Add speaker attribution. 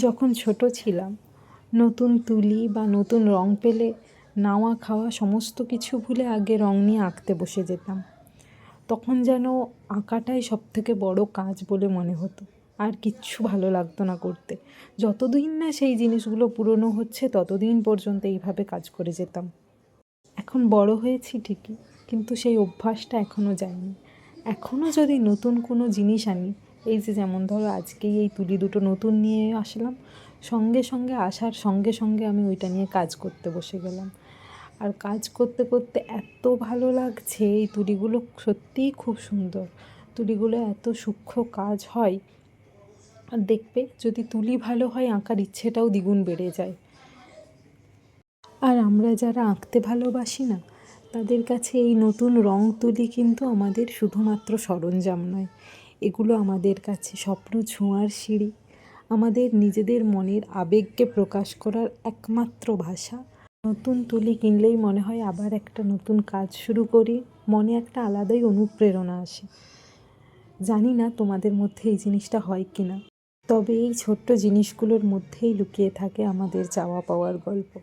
Speaker 1: যখন ছোট ছিলাম, নতুন তুলি বা নতুন রং পেলে নাওয়া খাওয়া সমস্ত কিছু ভুলে আগে রং নিয়ে আঁকতে বসে যেতাম। তখন যেন আঁকাটাই সবথেকে বড় কাজ বলে মনে হতো। আর কিচ্ছু ভালো লাগতো না করতে। যতদিন না সেই জিনিসগুলো পুরনো হচ্ছে ততদিন পর্যন্ত এইভাবে কাজ করে যেতাম। এখন বড় হয়েছি ঠিকই, কিন্তু সেই অভ্যাসটা এখনও যায়নি। এখনও যদি নতুন কোনো জিনিস আনি, এই যে যেমন ধরো আজকেই এই তুলি দুটো নতুন নিয়ে আসলাম, সঙ্গে সঙ্গে আসার সঙ্গে সঙ্গে আমি ওইটা নিয়ে কাজ করতে বসে গেলাম। আর কাজ করতে করতে এত ভালো লাগছে, এই তুলিগুলো সত্যিই খুব সুন্দর। তুলিগুলো এত সূক্ষ্ম কাজ হয়, আর দেখবে যদি তুলি ভালো হয় আঁকার ইচ্ছেটাও দ্বিগুণ বেড়ে যায়। আর আমরা যারা আঁকতে ভালোবাসি না, তাদের কাছে এই নতুন রং তুলি কিন্তু আমাদের শুধুমাত্র সরঞ্জাম নয়, এগুলো আমাদের কাছে স্বপ্ন ছোঁয়ার সিঁড়ি, আমাদের নিজেদের মনের আবেগকে প্রকাশ করার একমাত্র ভাষা। নতুন তুলি কিনলেই মনে হয় আবার একটা নতুন কাজ শুরু করি, মনে একটা আলাদাই অনুপ্রেরণা আসে। জানি না তোমাদের মধ্যে এই জিনিসটা হয় কি না, তবে এই ছোট্ট জিনিসগুলোর মধ্যেই লুকিয়ে থাকে আমাদের চাওয়া পাওয়ার গল্প।